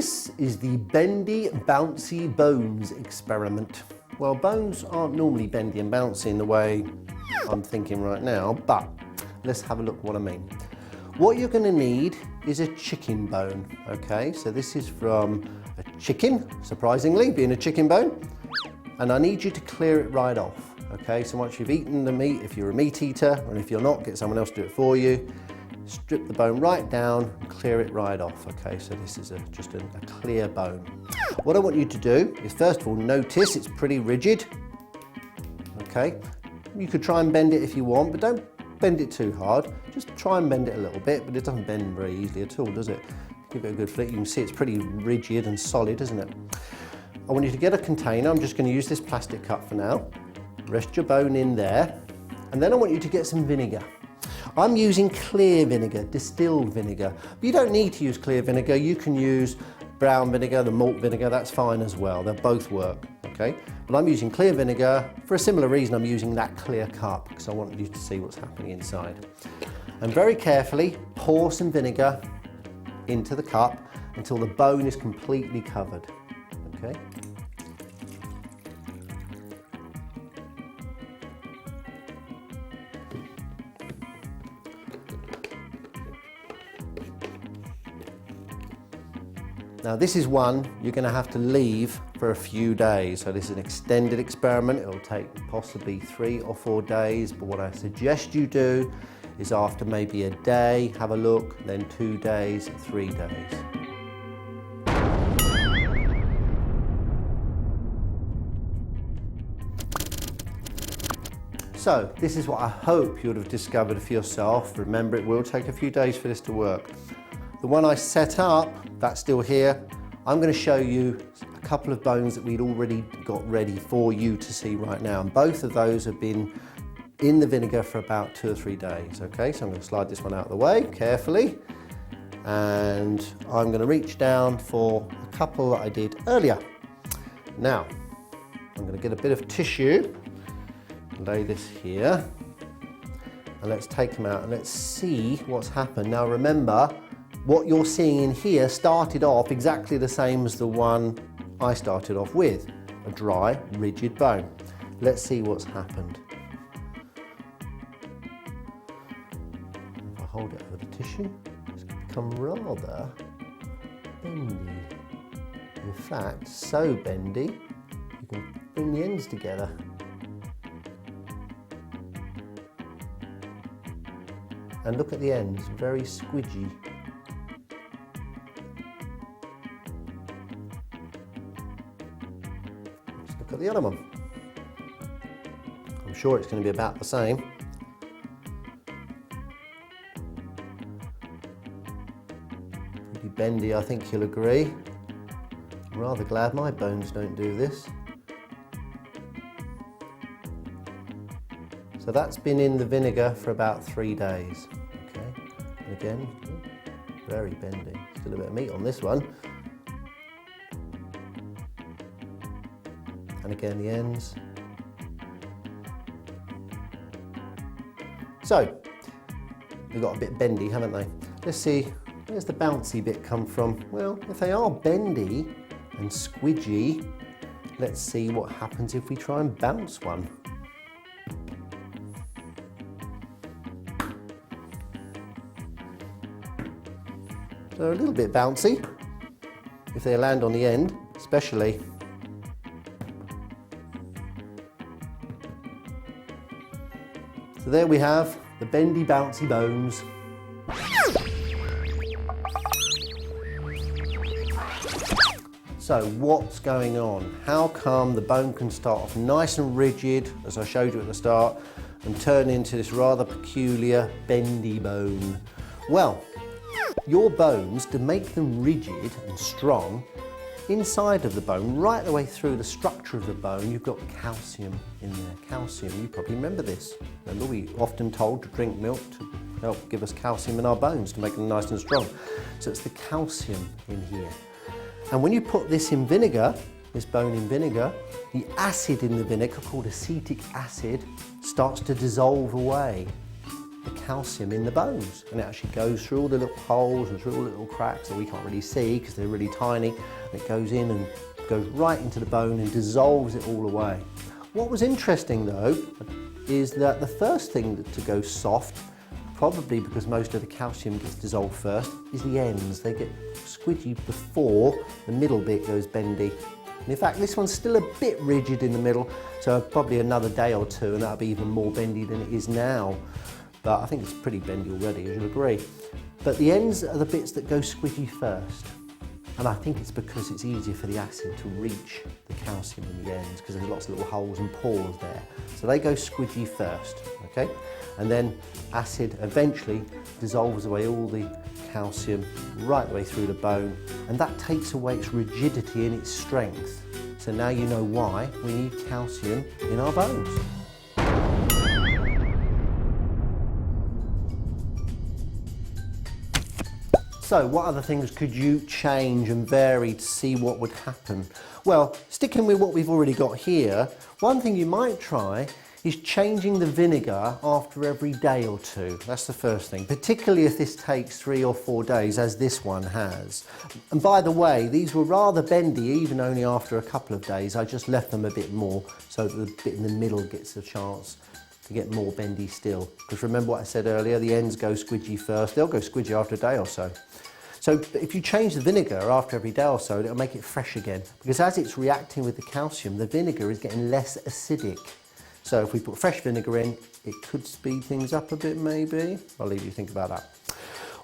This is the bendy, bouncy bones experiment. Well, bones aren't normally bendy and bouncy in the way I'm thinking right now, but let's have a look what I mean. What you're going to need is a chicken bone, okay? So this is from a chicken, surprisingly, being a chicken bone. And I need you to clear it right off, okay? So once you've eaten the meat, if you're a meat eater, and if you're not, get someone else to do it for you. Strip the bone right down and clear it right off, okay? So this is just a clear bone. What I want you to do is, first of all, notice it's pretty rigid, okay? You could try and bend it if you want, but don't bend it too hard. Just try and bend it a little bit, but it doesn't bend very easily at all, does it? Give it a good flick. You can see it's pretty rigid and solid, isn't it? I want you to get a container. I'm just going to use this plastic cup for now. Rest your bone in there. And then I want you to get some vinegar. I'm using clear vinegar, distilled vinegar. But you don't need to use clear vinegar. You can use brown vinegar, the malt vinegar, that's fine as well. They both work, okay? But I'm using clear vinegar. For a similar reason, I'm using that clear cup because I want you to see what's happening inside. And very carefully pour some vinegar into the cup until the bone is completely covered, okay? Now this is one you're going to have to leave for a few days. So this is an extended experiment. It'll take possibly 3 or 4 days, but what I suggest you do is after maybe a day, have a look, then 2 days, 3 days. So this is what I hope you would have discovered for yourself. Remember, it will take a few days for this to work. The one I set up, that's still here. I'm going to show you a couple of bones that we'd already got ready for you to see right now. And both of those have been in the vinegar for about 2 or 3 days. Okay, so I'm going to slide this one out of the way carefully. And I'm going to reach down for a couple that I did earlier. Now, I'm going to get a bit of tissue, lay this here, and let's take them out and let's see what's happened. Now remember, what you're seeing in here started off exactly the same as the one I started off with, a dry, rigid bone. Let's see what's happened. If I hold it over the tissue, it's become rather bendy. In fact, so bendy, you can bring the ends together. And look at the ends, very squidgy. Look at the other one. I'm sure it's going to be about the same. Pretty bendy, I think you'll agree. I'm rather glad my bones don't do this. So that's been in the vinegar for about 3 days. Okay, and again, very bendy. Still a bit of meat on this one. And again, the ends. So, they've got a bit bendy, haven't they? Let's see, where's the bouncy bit come from? Well, if they are bendy and squidgy, let's see what happens if we try and bounce one. So a little bit bouncy, if they land on the end, especially. So there we have the bendy, bouncy bones. So what's going on? How come the bone can start off nice and rigid, as I showed you at the start, and turn into this rather peculiar bendy bone? Well, your bones, to make them rigid and strong, inside of the bone, right the way through the structure of the bone, you've got calcium in there. Calcium, you probably remember this. Remember, we often told to drink milk to help give us calcium in our bones, to make them nice and strong. So it's the calcium in here. And when you put this in vinegar, this bone in vinegar, the acid in the vinegar, called acetic acid, starts to dissolve away the calcium in the bones, and it actually goes through all the little holes and through all the little cracks that we can't really see because they're really tiny, and it goes in and goes right into the bone and dissolves it all away. What was interesting though is that the first thing to go soft, probably because most of the calcium gets dissolved first, is the ends. They get squidgy before the middle bit goes bendy. And in fact, this one's still a bit rigid in the middle, so probably another day or two and that'll be even more bendy than it is now. But I think it's pretty bendy already, as you'll agree. But the ends are the bits that go squidgy first. And I think it's because it's easier for the acid to reach the calcium in the ends because there's lots of little holes and pores there. So they go squidgy first, okay? And then acid eventually dissolves away all the calcium right the way through the bone, and that takes away its rigidity and its strength. So now you know why we need calcium in our bones. So what other things could you change and vary to see what would happen? Well, sticking with what we've already got here, one thing you might try is changing the vinegar after every day or two. That's the first thing, particularly if this takes 3 or 4 days, as this one has. And by the way, these were rather bendy, even only after a couple of days. I just left them a bit more so that the bit in the middle gets a chance to get more bendy still. Because remember what I said earlier, the ends go squidgy first. They'll go squidgy after a day or so. So if you change the vinegar after every day or so, it'll make it fresh again. Because as it's reacting with the calcium, the vinegar is getting less acidic. So if we put fresh vinegar in, it could speed things up a bit maybe. I'll leave you to think about that.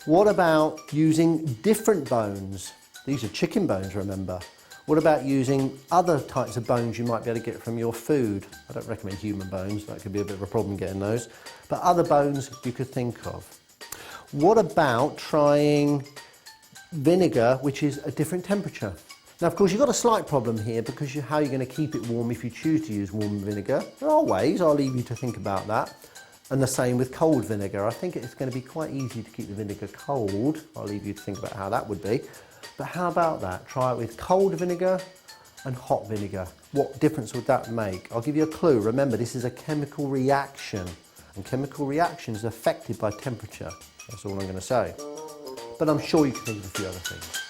What about using different bones? These are chicken bones, remember. What about using other types of bones you might be able to get from your food? I don't recommend human bones, that could be a bit of a problem getting those. But other bones you could think of. What about trying vinegar which is a different temperature? Now, of course, you've got a slight problem here because how you're going to keep it warm if you choose to use warm vinegar. There are ways, I'll leave you to think about that. And the same with cold vinegar. I think it's going to be quite easy to keep the vinegar cold. I'll leave you to think about how that would be. But how about that? Try it with cold vinegar and hot vinegar. What difference would that make? I'll give you a clue. Remember, this is a chemical reaction, and chemical reactions are affected by temperature. That's all I'm going to say. But I'm sure you can think of a few other things.